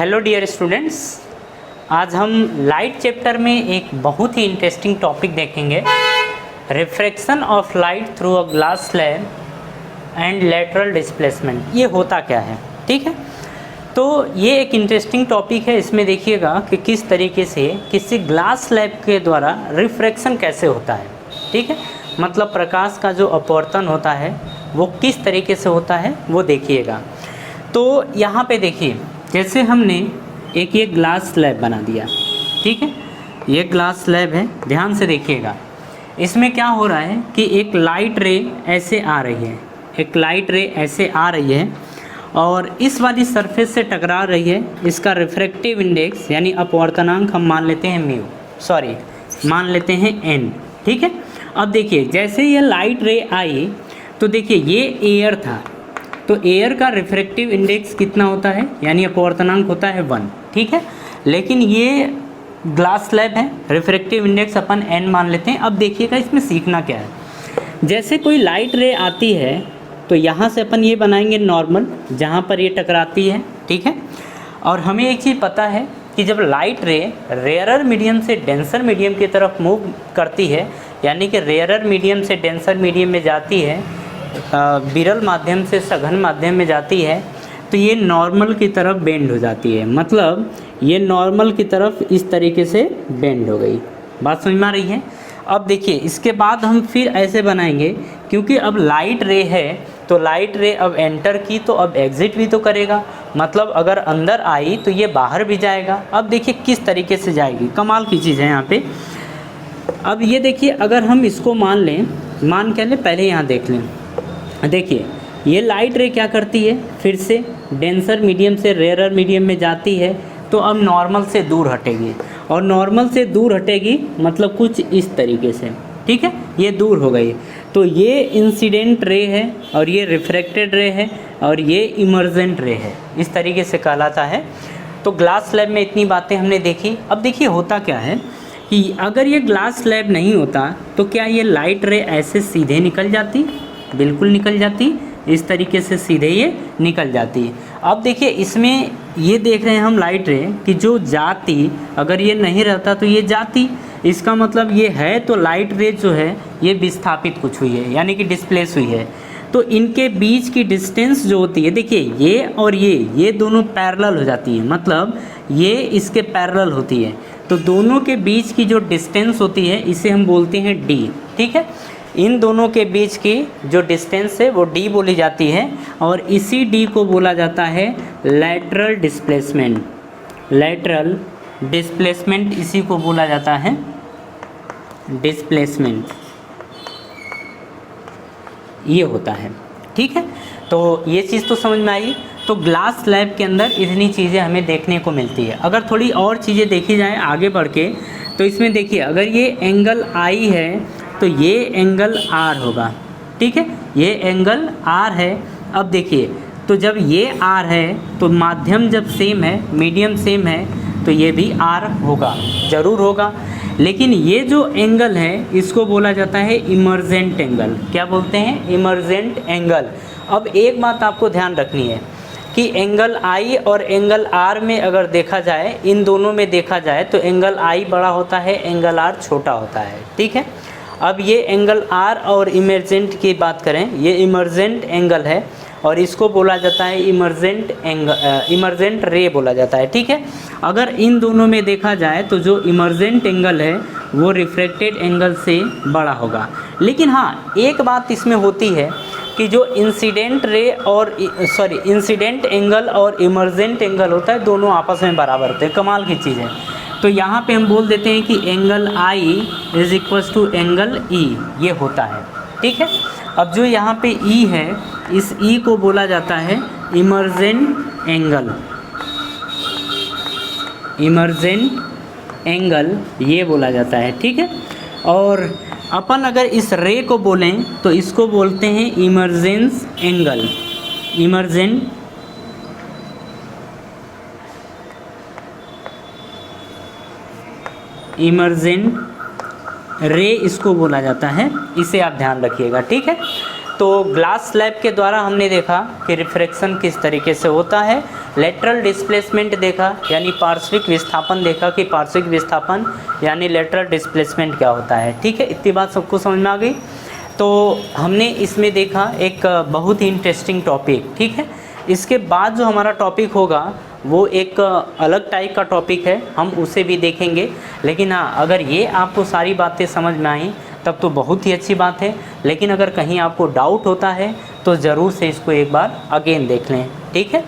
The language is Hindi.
हेलो डियर स्टूडेंट्स, आज हम लाइट चैप्टर में एक बहुत ही इंटरेस्टिंग टॉपिक देखेंगे, refraction of light through a glass slab and lateral displacement. ये होता क्या है, ठीक है। तो ये एक इंटरेस्टिंग टॉपिक है। इसमें देखिएगा कि किस तरीके से किसी ग्लास स्लैब के द्वारा रिफ्रैक्शन कैसे होता है, ठीक है। मतलब प्रकाश का जो अपवर्तन होता है वो किस तरीके से होता है वो देखिएगा। तो यहाँ पे देखिए, जैसे हमने एक ये ग्लास स्लैब बना दिया, ठीक है। ये ग्लास स्लैब है, ध्यान से देखिएगा। इसमें क्या हो रहा है कि एक लाइट रे ऐसे आ रही है, एक लाइट रे ऐसे आ रही है और इस वाली सरफेस से टकरा रही है। इसका रिफ्रैक्टिव इंडेक्स यानी अपवर्तनांक हम मान लेते हैं मान लेते हैं n, ठीक है। अब देखिए, जैसे ये लाइट रे आई तो देखिए ये एयर था, तो एयर का रिफ्रैक्टिव इंडेक्स कितना होता है यानी अपवर्तनांक होता है 1, ठीक है। लेकिन ये ग्लास स्लैब है, रिफ्रैक्टिव इंडेक्स अपन n मान लेते हैं। अब देखिएगा इसमें सीखना क्या है। जैसे कोई लाइट रे आती है तो यहाँ से अपन ये बनाएंगे नॉर्मल, जहाँ पर ये टकराती है, ठीक है। और हमें एक चीज़ पता है कि जब लाइट रे रेयरर मीडियम से डेंसर मीडियम की तरफ मूव करती है, यानी कि रेयरर मीडियम से डेंसर मीडियम में जाती है, विरल माध्यम से सघन माध्यम में जाती है, तो ये नॉर्मल की तरफ बेंड हो जाती है। मतलब ये नॉर्मल की तरफ इस तरीके से बेंड हो गई। बात समझ में आ रही है। अब देखिए, इसके बाद हम फिर ऐसे बनाएंगे, क्योंकि अब लाइट रे है तो लाइट रे अब एंटर की तो अब एग्जिट भी तो करेगा। मतलब अगर अंदर आई तो ये बाहर भी जाएगा। अब देखिए किस तरीके से जाएगी, कमाल की चीज़ है यहाँ पे। अब ये देखिए, अगर हम इसको मान क्या लें, पहले यहाँ देख लें। देखिए ये लाइट रे क्या करती है, फिर से डेंसर मीडियम से रेयरर मीडियम में जाती है, तो अब नॉर्मल से दूर हटेगी और नॉर्मल से दूर हटेगी मतलब कुछ इस तरीके से, ठीक है। ये दूर हो गई, तो ये इंसिडेंट रे है और ये रिफ्रैक्टेड रे है और ये इमर्जेंट रे है, इस तरीके से कहलाता है। तो ग्लास स्लैब में इतनी बातें हमने देखी। अब देखिए होता क्या है कि अगर ये ग्लास स्लैब नहीं होता तो क्या ये लाइट रे ऐसे सीधे निकल जाती? बिल्कुल निकल जाती, इस तरीके से सीधे ये निकल जाती है। अब देखिए इसमें ये देख रहे हैं हम लाइट रे कि जो जाती, अगर ये नहीं रहता तो ये जाती। इसका मतलब ये है तो लाइट रे जो है ये विस्थापित कुछ हुई है, यानी कि डिस्प्लेस हुई है। तो इनके बीच की डिस्टेंस जो होती है, देखिए ये और ये दोनों पैरेलल हो जाती है, मतलब ये इसके पैरेलल होती है। तो दोनों के बीच की जो डिस्टेंस होती है इसे हम बोलते हैं d, ठीक है। इन दोनों के बीच की जो डिस्टेंस है वो d बोली जाती है और इसी d को बोला जाता है लैटरल डिस्प्लेसमेंट। लैटरल डिस्प्लेसमेंट इसी को बोला जाता है डिस्प्लेसमेंट, ये होता है, ठीक है। तो ये चीज़ तो समझ में आई। तो ग्लास स्लैब के अंदर इतनी चीज़ें हमें देखने को मिलती है। अगर थोड़ी और चीज़ें देखी जाए आगे बढ़ के, तो इसमें देखिए, अगर ये एंगल I है तो ये एंगल R होगा, ठीक है। ये एंगल R है। अब देखिए, तो जब ये R है तो माध्यम जब सेम है, मीडियम सेम है, तो ये भी R होगा, ज़रूर होगा। लेकिन ये जो एंगल है इसको बोला जाता है इमर्जेंट एंगल। क्या बोलते हैं? Emergent angle. अब एक बात आपको ध्यान रखनी है कि एंगल I और एंगल R में अगर देखा जाए, इन दोनों में देखा जाए, तो एंगल I बड़ा होता है, एंगल R छोटा होता है, ठीक है। अब ये एंगल R और इमर्जेंट की बात करें, ये इमर्जेंट एंगल है और इसको बोला जाता है इमर्जेंट रे बोला जाता है, ठीक है। अगर इन दोनों में देखा जाए तो जो इमर्जेंट एंगल है वो रिफ्रैक्टेड एंगल से बड़ा होगा। लेकिन हाँ, एक बात इसमें होती है कि जो इंसिडेंट एंगल और इमर्जेंट एंगल होता है, दोनों आपस में बराबर होते हैं। कमाल की चीज़ है। तो यहाँ पे हम बोल देते हैं कि angle I is equals to angle E, ये होता है, ठीक है। अब जो यहाँ पे E है, इस E को बोला जाता है इमर्जेंट एंगल। इमर्जेंट एंगल ये बोला जाता है, ठीक है। और अपन अगर इस रे को बोलें तो इसको बोलते हैं इमर्जेंस एंगल। इमर्जेंट रे इसको बोला जाता है, इसे आप ध्यान रखिएगा, ठीक है। तो ग्लास स्लैब के द्वारा हमने देखा कि रिफ्रैक्शन किस तरीके से होता है लेटरल डिस्प्लेसमेंट देखा यानी पार्श्विक विस्थापन देखा कि पार्श्विक विस्थापन यानी लेटरल डिस्प्लेसमेंट क्या होता है। ठीक है, इतनी बात सबको समझ में आ गई। तो हमने इसमें देखा एक बहुत ही इंटरेस्टिंग टॉपिक। ठीक है, इसके बाद जो हमारा टॉपिक होगा वो एक अलग टाइप का टॉपिक है, हम उसे भी देखेंगे। लेकिन हाँ, अगर ये आपको सारी बातें समझ में आई तब तो बहुत ही अच्छी बात है। लेकिन अगर कहीं आपको डाउट होता है तो ज़रूर से इसको एक बार अगेन देख लें। ठीक है।